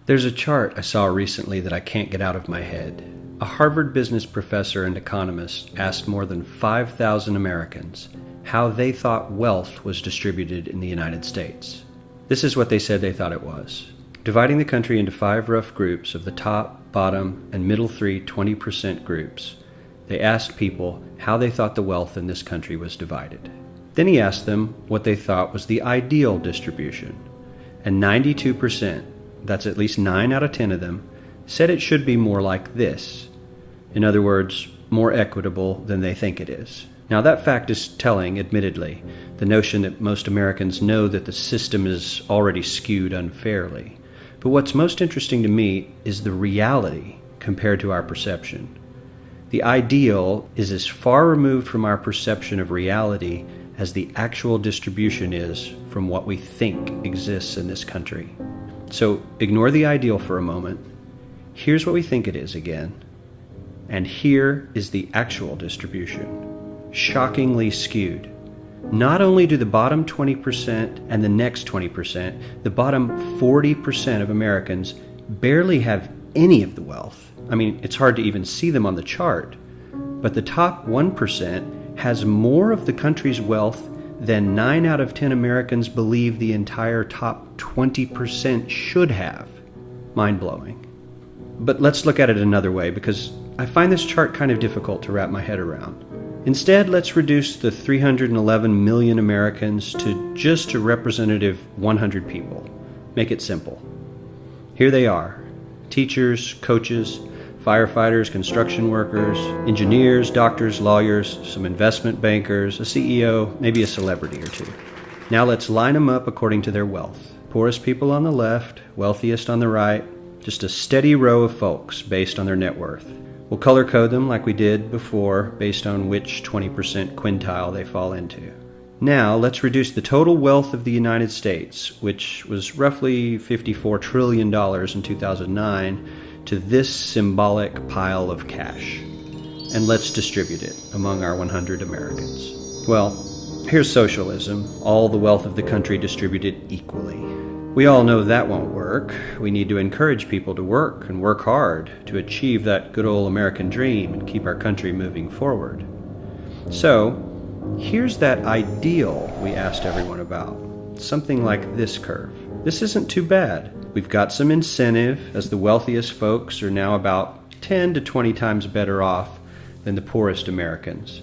There's a chart I saw recently that I can't get out of my head. A Harvard business professor and economist asked more than 5,000 Americans how they thought wealth was distributed in the United States. This is what they said they thought it was. Dividing the country into 5 rough groups of the top, bottom, and middle 3 20% groups, they asked people how they thought the wealth in this country was divided. Then he asked them what they thought was the ideal distribution. And 92%, that's at least 9 out of 10 of them, said it should be more like this. In other words, more equitable than they think it is. Now that fact is telling, admittedly, the notion that most Americans know that the system is already skewed unfairly. But what's most interesting to me is the reality compared to our perception. The ideal is as far removed from our perception of reality as the actual distribution is from what we think exists in this country. So ignore the ideal for a moment. Here's what we think it is again. And here is the actual distribution. Shockingly skewed. Not only do the bottom 20% and the next 20%, the bottom 40% of Americans barely have any of the wealth. I mean, it's hard to even see them on the chart. But the top 1% has more of the country's wealth than 9 out of 10 Americans believe the entire top 20% should have. Mind-blowing. But let's look at it another way, because I find this chart kind of difficult to wrap my head around. Instead, let's reduce the 311 million Americans to just a representative 100 people. Make it simple. Here they are: teachers, coaches, firefighters, construction workers, engineers, doctors, lawyers, some investment bankers, a CEO, maybe a celebrity or two. Now let's line them up according to their wealth. Poorest people on the left, wealthiest on the right, just a steady row of folks based on their net worth. We'll color code them like we did before based on which 20% quintile they fall into. Now let's reduce the total wealth of the United States, which was roughly $54 trillion in 2009, to this symbolic pile of cash. And let's distribute it among our 100 Americans. Well, here's socialism, all the wealth of the country distributed equally. We all know that won't work. We need to encourage people to work and work hard to achieve that good old American dream and keep our country moving forward. So, here's that ideal we asked everyone about. Something like this curve. This isn't too bad. We've got some incentive, as the wealthiest folks are now about 10 to 20 times better off than the poorest Americans.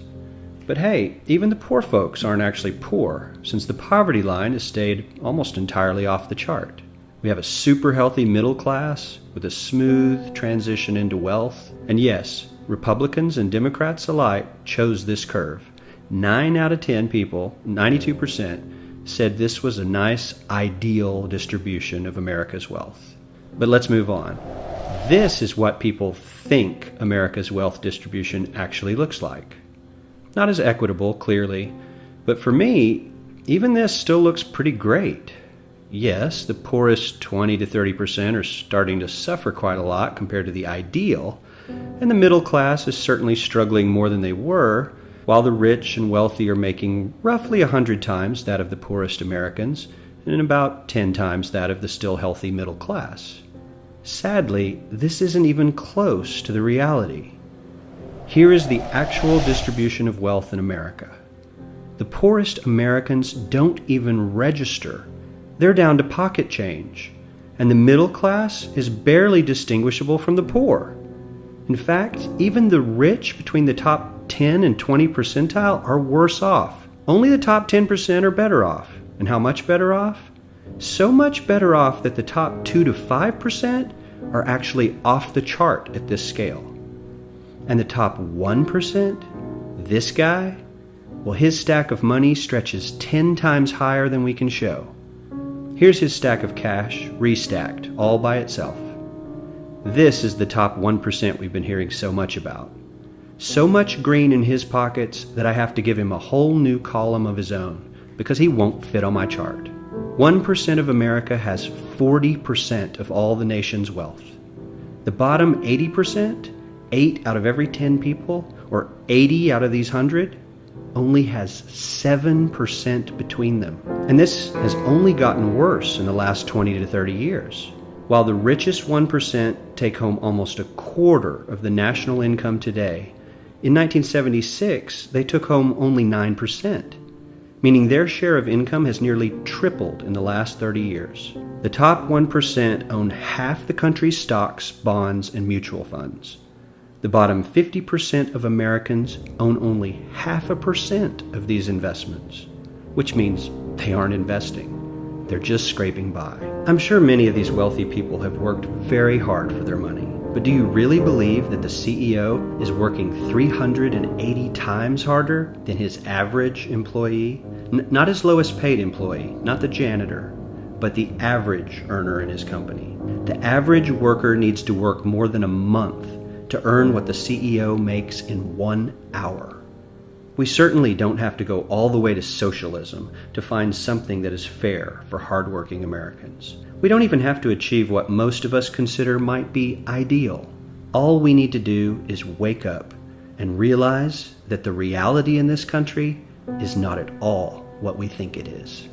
But hey, even the poor folks aren't actually poor, since the poverty line has stayed almost entirely off the chart. We have a super healthy middle class with a smooth transition into wealth. And yes, Republicans and Democrats alike chose this curve. 9 out of 10 people, 92%, said this was a nice, ideal distribution of America's wealth. But let's move on. This is what people think America's wealth distribution actually looks like. Not as equitable, clearly, but for me, even this still looks pretty great. Yes, the poorest 20 to 30% are starting to suffer quite a lot compared to the ideal, and the middle class is certainly struggling more than they were, while the rich and wealthy are making roughly 100 times that of the poorest Americans, and about 10 times that of the still healthy middle class. Sadly, this isn't even close to the reality. Here is the actual distribution of wealth in America. The poorest Americans don't even register. They're down to pocket change, and the middle class is barely distinguishable from the poor. In fact, even the rich between the top 10 and 20 percentile are worse off. Only the top 10% are better off. And how much better off? So much better off that the top 2 to 5% are actually off the chart at this scale. And the top 1%, this guy, well, his stack of money stretches 10 times higher than we can show. Here's his stack of cash, restacked, all by itself. This is the top 1% we've been hearing so much about. So much green in his pockets that I have to give him a whole new column of his own, because he won't fit on my chart. 1% of America has 40% of all the nation's wealth. The bottom 80%, 8 out of every 10 people, or 80 out of these 100, only has 7% between them. And this has only gotten worse in the last 20 to 30 years. While the richest 1% take home almost a quarter of the national income today, in 1976 they took home only 9%, meaning their share of income has nearly tripled in the last 30 years. The top 1% own half the country's stocks, bonds, and mutual funds. The bottom 50% of Americans own only 0.5% of these investments, which means they aren't investing. They're just scraping by. I'm sure many of these wealthy people have worked very hard for their money. But do you really believe that the CEO is working 380 times harder than his average employee? Not his lowest paid employee, not the janitor, but the average earner in his company. The average worker needs to work more than a month to earn what the CEO makes in 1 hour. We certainly don't have to go all the way to socialism to find something that is fair for hardworking Americans. We don't even have to achieve what most of us consider might be ideal. All we need to do is wake up and realize that the reality in this country is not at all what we think it is.